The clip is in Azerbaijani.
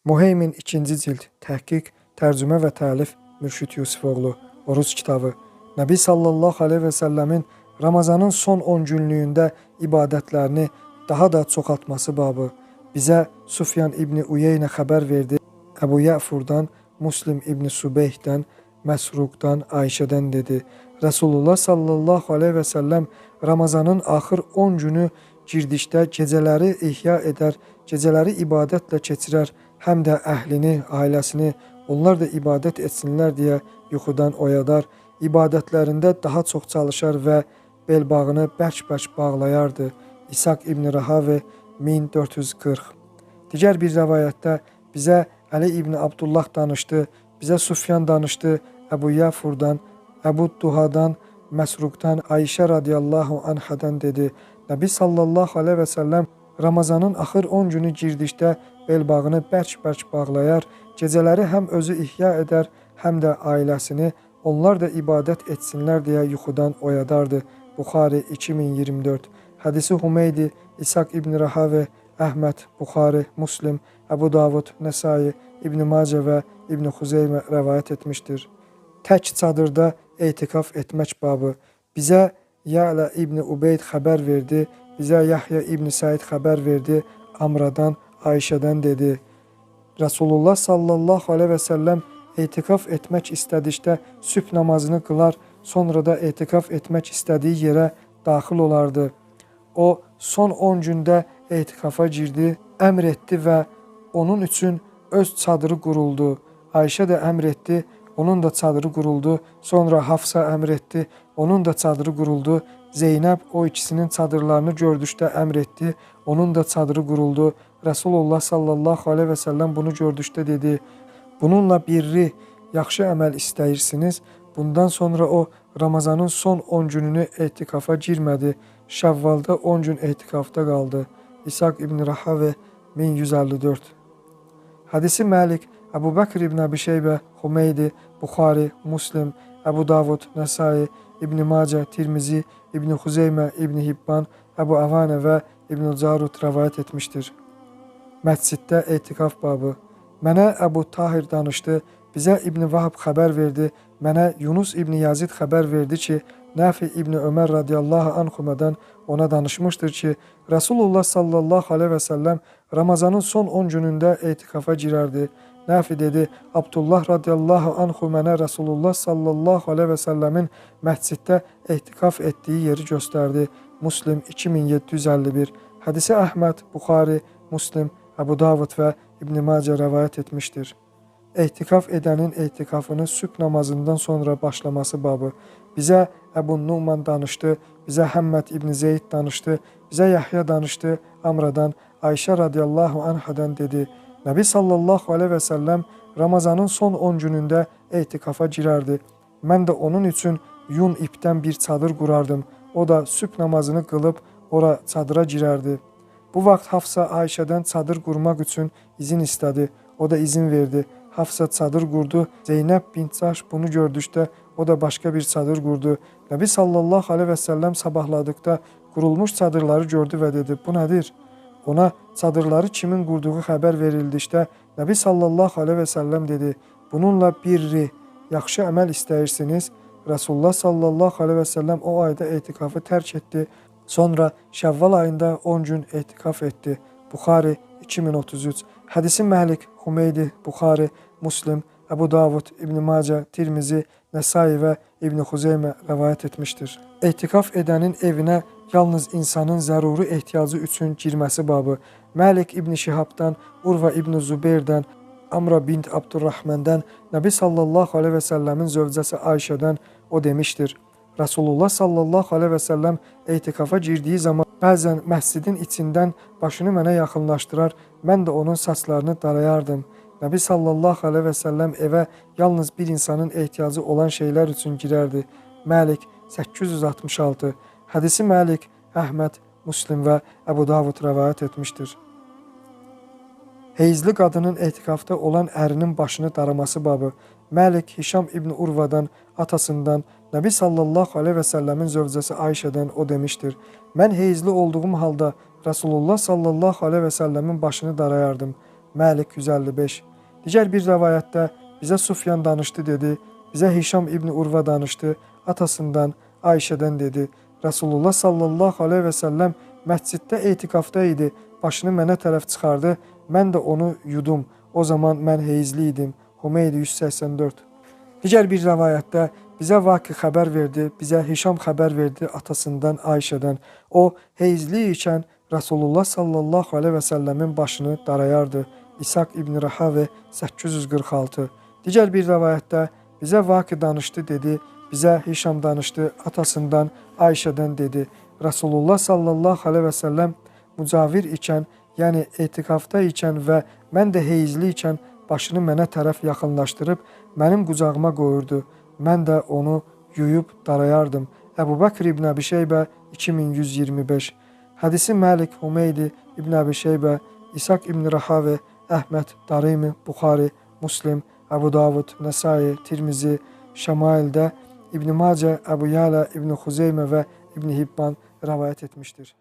Muheymin 2-ci cild, təhqiq, tərcümə və təlif Mürşid Yusifoğlu, Oruz kitabı. Nəbi sallallahu aleyhi və səlləmin Ramazanın son 10 günlüyündə ibadətlərini daha da çoxaltması babı. Bizə Sufyan İbni Uyeynə xəbər verdi. Əbu Ya'furdan, Muslim İbni Subeyhdən, Məsruqdan, Ayşədən dedi. Resulullah sallallahu aleyhi və səlləm Ramazanın axır 10 günü girdikdə gecələri ihya edər, gecələri ibadətlə keçirər, həm də əhlini, ailəsini, onlar da ibadət etsinlər deyə yuxudan oyadar, ibadətlərində daha çox çalışar və belbağını bərk-bərk bağlayardı. İshak İbni Rahavi 1440. Digər bir rəvayətdə bizə Əli İbni Abdullah danışdı, bizə Sufyan danışdı, Əbu Ya'furdan, Əbu Duhadan, Məsruqdan, Ayşə radiyallahu anhadan dedi. Nəbi sallallahu aleyhi və səlləm Ramazanın axır 10 günü girdikdə belbağını bərk-bərk bağlayar, gecələri həm özü ihya edər, həm də ailəsini, onlar da ibadət etsinlər deyə yuxudan oyadardı. Buxari 2024. Hədisi Humeydi, İshak İbni Rahavi, Əhməd, Buxari, Muslim, Əbu Davud, Nəsai, İbn Macə və İbn Xuzeymə rəvayət etmişdir. Tək çadırda etikaf etmək babı. Bizə Ya'la İbni Ubeyd xəbər verdi, bizə Yahya İbni Səid xəbər verdi, Amradan, Ayşədən dedi. Resulullah sallallahu aleyhi və səlləm etikaf etmək istədikdə sübh namazını qılar, sonra da etikaf etmək istədiyi yerə daxil olardı. O, son 10 gündə etikafa girdi, əmr etdi və onun üçün öz çadırı quruldu. Ayşə də əmr etdi, onun da çadırı quruldu. Sonra Hafsa əmr etdi, onun da çadırı quruldu. Zeynəb o ikisinin çadırlarını gördükdə əmr etdi, onun da çadırı quruldu. Resulullah sallallahu aleyhi və səlləm bunu gördükdə dedi, bununla birri, yaxşı əməl istəyirsiniz. Bundan sonra o, Ramazanın son 10 gününü etikafa girmədi. Şəvvalda 10 gün etikafda qaldı. İshak İbni Rahavi 1154. Hədisi Məlik, Əbu Bəkr İbn Əbi Şeybə, Humeydi, Buxari, Muslim, Əbu Davud, Nəsai, İbn Macə, Tirmizi, İbn Xuzeymə, İbn Hibban, Əbu Əvanə və İbn Carud rəvayət etmişdir. Məsciddə etikaf babı. Mənə Əbu Tahir danışdı, bizə İbn Vahab xəbər verdi, mənə Yunus İbn Yazid xəbər verdi ki, Nəfi İbn Ömər radiyallahu anhumadan ona danışmışdır ki, Resulullah sallallahu aleyhi və səlləm Ramazanın son 10 günündə etikafa girərdi. Nəfi dedi, Abdullah radiyallahu anhu mənə Resulullah sallallahu aleyhi və səlləmin məsciddə etikaf etdiyi yeri göstərdi. Muslim 2751. Hədisi Əhməd, Buxari, Muslim, Əbu Davud və İbn Macə rəvayət etmişdir. Ehtikaf edənin ehtikafını sübh namazından sonra başlaması babı. Bizə Əbu Numan danışdı, bizə Həmməd İbn Zeyd danışdı, bizə Yahya danışdı, Amradan, Ayşə radiyallahu anhadan dedi. Nəbi sallallahu aleyhi və səlləm Ramazanın son 10 günündə ehtikafa girərdi. Mən də onun üçün yun ipdən bir çadır qurardım. O da sübh namazını qılıb ora çadıra girərdi. Bu vaxt Hafsa Ayşədən çadır qurmaq üçün izin istədi. O da izin verdi. Hafsa çadır qurdu. Zeynəb bint Caş bunu gördükdə o da başqa bir çadır qurdu. Nəbi sallallahu aleyhi və səlləm sabahladıqda qurulmuş çadırları gördü və dedi, bu nədir? Ona çadırları kimin qurduğu xəbər verildikdə Nəbi sallallahu aleyhi və səlləm dedi, bununla birri, yaxşı əməl istəyirsiniz. Resulullah sallallahu aleyhi və səlləm o ayda etikafı tərk etdi. Sonra Şəvval ayında 10 gün etikaf etdi. Buxari 2033. Hədisi Məlik, Humeydi, Buxari, Muslim, Əbu Davud, İbn Macə, Tirmizi, Nəsai və İbn Xuzeymə rəvayət etmişdir. Etikaf edənin evinə yalnız insanın zəruri ehtiyacı üçün girməsi babı. Məlik İbn Şihabdan, Urva İbn Zübeyrdən, Amra bint Abdurrahməndən, Nəbi sallallahu aleyhi və səlləmin zövcəsi Ayşədən o demişdir. Resulullah sallallahu aleyhi və səlləm etikafa girdiyi zaman bəzən məscidin içindən başını mənə yaxınlaşdırar, mən də onun saçlarını darayardım. Nəbi sallallahu aleyhi və səlləm evə yalnız bir insanın ehtiyacı olan şeylər üçün girərdi. Məlik 866. Hədisi Məlik, Əhməd, Muslim və Əbu Davud rəvayət etmişdir. Heyzli qadının etikafda olan ərinin başını daraması babı. Məlik Hişam İbn Urvadan, atasından, Nəbi sallallahu aleyhi və səlləmin zövcəsi Ayşədən o demişdir. Mən heyzli olduğum halda Resulullah sallallahu aleyhi və səlləmin başını darayardım. Məlik 155. Digər bir rəvayətdə bizə Sufyan danışdı dedi, bizə Hişam İbni Urva danışdı, atasından Ayşədən dedi. Rasulullah sallallahu aleyhi və səlləm məsciddə etiqafda idi, başını mənə tərəf çıxardı, mən də onu yudum. O zaman mən heyizli idim. Humeydi 184. Digər bir rəvayətdə bizə Vaqi xəbər verdi, bizə Hişam xəbər verdi atasından Ayşədən. O, heyizli ikən Rasulullah sallallahu aleyhi və səlləmin başını darayardı. İshak İbn Rahavə 846. Digər bir rəvayətdə bizə Vaqi danışdı dedi, bizə Hişam danışdı, atasından Ayşədən dedi. Rasulullah sallallahu aleyhi və səlləm mücavir ikən, yəni etiqafda ikən və mən də heyizli ikən başını mənə tərəf yaxınlaşdırıb mənim qucağıma qoyurdu. Mən də onu yuyub darayardım. Əbu Bəkr İbn Əbi Şeybə 2125. Hədisi Məlik, Humeydi İbn Əbi Şeybə, İshak İbn Rahavə, Əhməd, Darimi, Buxari, Muslim, Əbu Davud, Nəsai, Tirmizi, Şəmaildə İbn Macə, Əbu Yələ, İbn Xuzeymə və İbn Hibban rəvayət etmişdir.